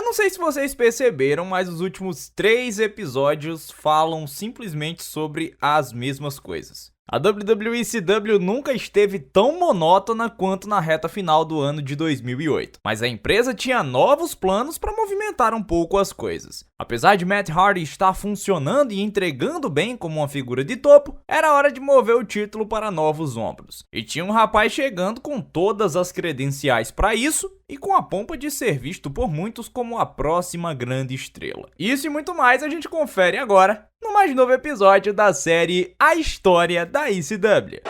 não sei se vocês perceberam, mas os últimos 3 episódios falam simplesmente sobre as mesmas coisas. A WWE nunca esteve tão monótona quanto na reta final do ano de 2008, mas a empresa tinha novos planos para movimentar um pouco as coisas. Apesar de Matt Hardy estar funcionando e entregando bem como uma figura de topo, era hora de mover o título para novos ombros. E tinha um rapaz chegando com todas as credenciais para isso e com a pompa de ser visto por muitos como a próxima grande estrela. Isso e muito mais a gente confere agora no mais novo episódio da série A História da ECW.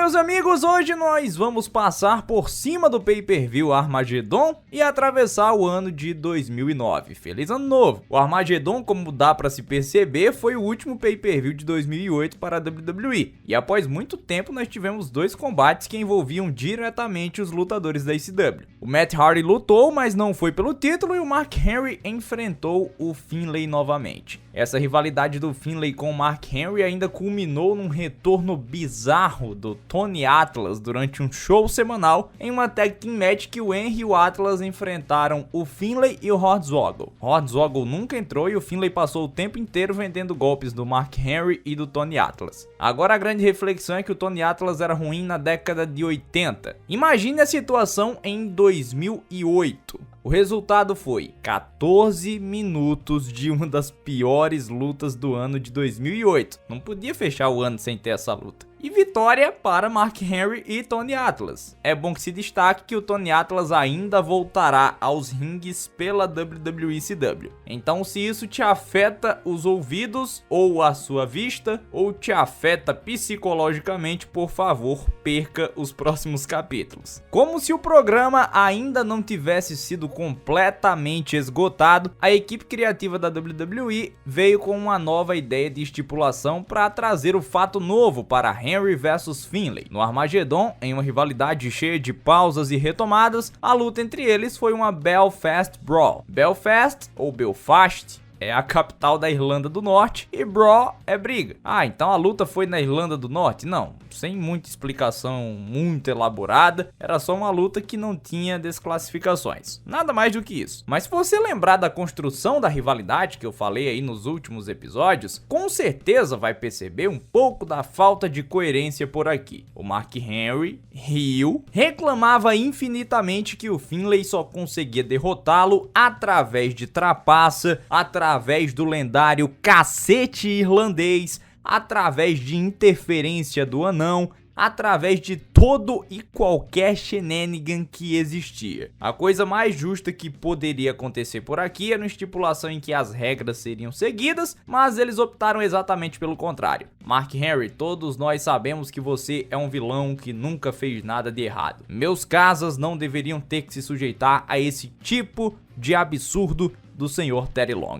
Meus amigos, hoje nós vamos passar por cima do pay-per-view Armageddon e atravessar o ano de 2009. Feliz ano novo! O Armageddon, como dá pra se perceber, foi o último pay-per-view de 2008 para a WWE. E após muito tempo nós tivemos 2 combates que envolviam diretamente os lutadores da ECW. O Matt Hardy lutou, mas não foi pelo título, e o Mark Henry enfrentou o Finlay novamente. Essa rivalidade do Finlay com o Mark Henry ainda culminou num retorno bizarro do Tony Atlas durante um show semanal em uma tag team match que o Henry e o Atlas enfrentaram o Finlay e o Hornswoggle. Hornswoggle nunca entrou e o Finlay passou o tempo inteiro vendendo golpes do Mark Henry e do Tony Atlas. Agora a grande reflexão é que o Tony Atlas era ruim na década de 80. Imagine a situação em 2008. O resultado foi 14 minutos de uma das piores lutas do ano de 2008. Não podia fechar o ano sem ter essa luta. E vitória para Mark Henry e Tony Atlas. É bom que se destaque que o Tony Atlas ainda voltará aos ringues pela WWECW. Então, se isso te afeta os ouvidos ou a sua vista, ou te afeta psicologicamente, por favor, perca os próximos capítulos. Como se o programa ainda não tivesse sido completamente esgotado, a equipe criativa da WWE veio com uma nova ideia de estipulação para trazer o fato novo para Henry vs Finlay. No Armageddon, em uma rivalidade cheia de pausas e retomadas, a luta entre eles foi uma Belfast Brawl. Belfast, ou Belfast, é a capital da Irlanda do Norte e Brawl é briga. Então a luta foi na Irlanda do Norte? Não, sem muita explicação muito elaborada, era só uma luta que não tinha desclassificações. Nada mais do que isso. Mas se você lembrar da construção da rivalidade que eu falei aí nos últimos episódios, com certeza vai perceber um pouco da falta de coerência por aqui. O Mark Henry, heel, reclamava infinitamente que o Finlay só conseguia derrotá-lo através de trapaça, através do lendário cacete irlandês, através de interferência do anão, através de todo e qualquer shenanigan que existia. A coisa mais justa que poderia acontecer por aqui era uma estipulação em que as regras seriam seguidas, mas eles optaram exatamente pelo contrário. Mark Henry, todos nós sabemos que você é um vilão que nunca fez nada de errado. Meus casas não deveriam ter que se sujeitar a esse tipo de absurdo do senhor Teddy Long.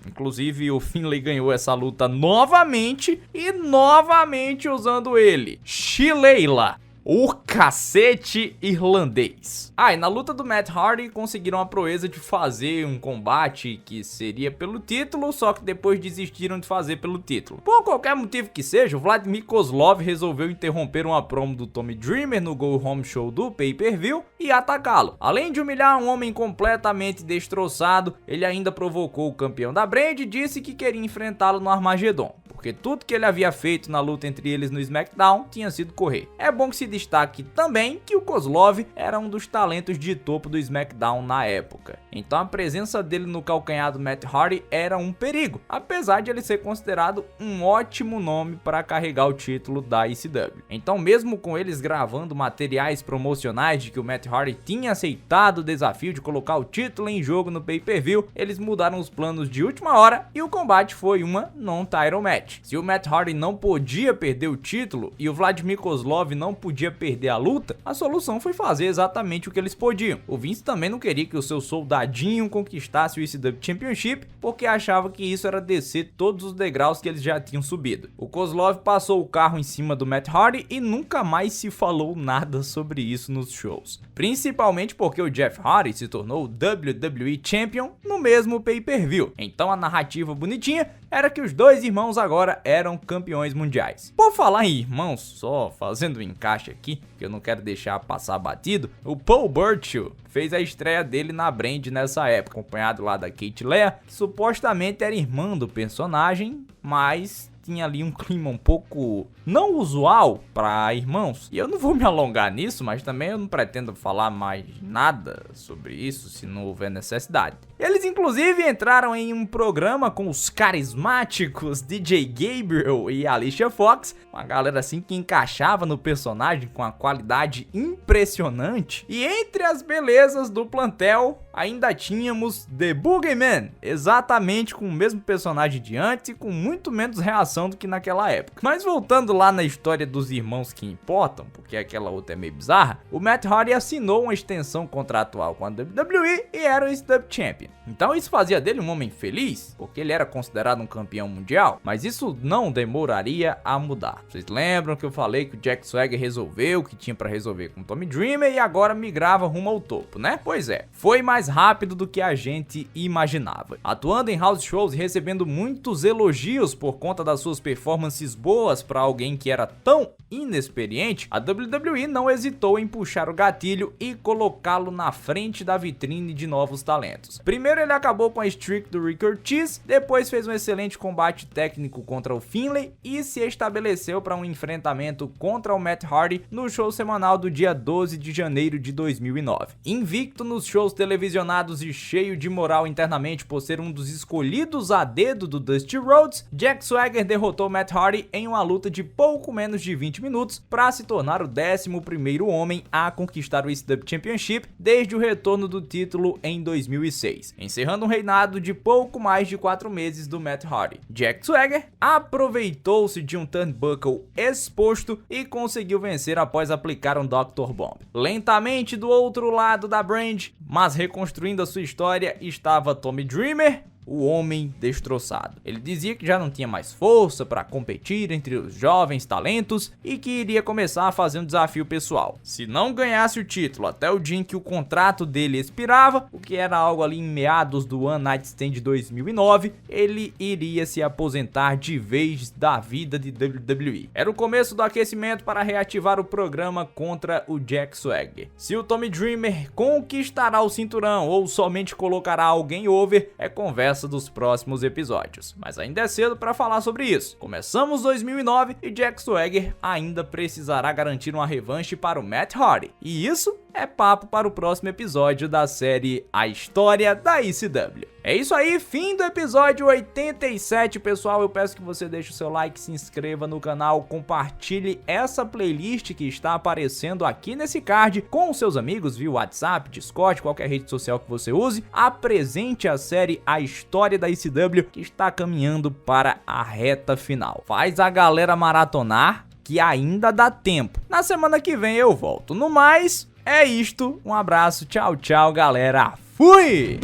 Inclusive o Finlay ganhou essa luta novamente e novamente usando ele, Shillelagh, o cacete irlandês. E na luta do Matt Hardy conseguiram a proeza de fazer um combate que seria pelo título, só que depois desistiram de fazer pelo título. Por qualquer motivo que seja, o Vladimir Kozlov resolveu interromper uma promo do Tommy Dreamer no Go Home Show do pay-per-view e atacá-lo. Além de humilhar um homem completamente destroçado, ele ainda provocou o campeão da brand e disse que queria enfrentá-lo no Armageddon, porque tudo que ele havia feito na luta entre eles no SmackDown tinha sido correr. É bom que se destaque também que o Kozlov era um dos talentos de topo do SmackDown na época. Então a presença dele no calcanhar do Matt Hardy era um perigo, apesar de ele ser considerado um ótimo nome para carregar o título da ECW. Então mesmo com eles gravando materiais promocionais de que o Matt Hardy tinha aceitado o desafio de colocar o título em jogo no pay-per-view, eles mudaram os planos de última hora e o combate foi uma non-title match. Se o Matt Hardy não podia perder o título e o Vladimir Kozlov não podia perder a luta, a solução foi fazer exatamente o que eles podiam. O Vince também não queria que o seu soldadinho conquistasse o ECW Championship, porque achava que isso era descer todos os degraus que eles já tinham subido. O Kozlov passou o carro em cima do Matt Hardy e nunca mais se falou nada sobre isso nos shows. Principalmente porque o Jeff Hardy se tornou o WWE Champion no mesmo pay-per-view. Então a narrativa bonitinha era que os dois irmãos agora eram campeões mundiais. Por falar em irmãos, só fazendo um encaixe aqui, que eu não quero deixar passar batido, o Paul Burchill fez a estreia dele na Brand nessa época, acompanhado lá da Kate Lea, que supostamente era irmã do personagem, mas tinha ali um clima um pouco não usual para irmãos. E eu não vou me alongar nisso, mas também eu não pretendo falar mais nada sobre isso se não houver necessidade. Eles inclusive entraram em um programa com os carismáticos DJ Gabriel e Alicia Fox, uma galera assim que encaixava no personagem com a qualidade impressionante. E entre as belezas do plantel, ainda tínhamos The Boogeyman, exatamente com o mesmo personagem de antes e com muito menos reação do que naquela época. Mas voltando lá na história dos irmãos que importam, porque aquela outra é meio bizarra, o Matt Hardy assinou uma extensão contratual com a WWE e era o ICW Champion. Então isso fazia dele um homem feliz, porque ele era considerado um campeão mundial, mas isso não demoraria a mudar. Vocês lembram que eu falei que o Jack Swagger resolveu o que tinha pra resolver com o Tommy Dreamer e agora migrava rumo ao topo, né? Pois é, foi mais rápido do que a gente imaginava. Atuando em house shows e recebendo muitos elogios por conta das suas performances boas para alguém que era tão inexperiente, a WWE não hesitou em puxar o gatilho e colocá-lo na frente da vitrine de novos talentos. Primeiro ele acabou com a streak do Rick Ortiz, depois fez um excelente combate técnico contra o Finlay e se estabeleceu para um enfrentamento contra o Matt Hardy no show semanal do dia 12 de janeiro de 2009. Invicto nos shows televisionados e cheio de moral internamente por ser um dos escolhidos a dedo do Dusty Rhodes, Jack Swagger derrotou Matt Hardy em uma luta de pouco menos de 20 minutos para se tornar o 11º homem a conquistar o ICW Championship desde o retorno do título em 2006, encerrando um reinado de pouco mais de 4 meses do Matt Hardy. Jack Swagger aproveitou-se de um turnbuckle exposto e conseguiu vencer após aplicar um Dr. Bomb. Lentamente do outro lado da Brand, mas reconstruindo a sua história, estava Tommy Dreamer, o homem destroçado. Ele dizia que já não tinha mais força para competir entre os jovens talentos e que iria começar a fazer um desafio pessoal. Se não ganhasse o título até o dia em que o contrato dele expirava, o que era algo ali em meados do One Night Stand 2009, ele iria se aposentar de vez da vida de WWE. Era o começo do aquecimento para reativar o programa contra o Jack Swagger. Se o Tommy Dreamer conquistará o cinturão ou somente colocará alguém over, é conversa dos próximos episódios, mas ainda é cedo para falar sobre isso. Começamos 2009 e Jack Swagger ainda precisará garantir uma revanche para o Matt Hardy, e isso é papo para o próximo episódio da série A História da ECW. É isso aí, fim do episódio 87, pessoal. Eu peço que você deixe o seu like, se inscreva no canal, compartilhe essa playlist que está aparecendo aqui nesse card com os seus amigos via WhatsApp, Discord, qualquer rede social que você use. Apresente a série A História da ECW, que está caminhando para a reta final. Faz a galera maratonar, que ainda dá tempo. Na semana que vem eu volto. No mais, é isto. Um abraço, tchau, tchau, galera. Fui!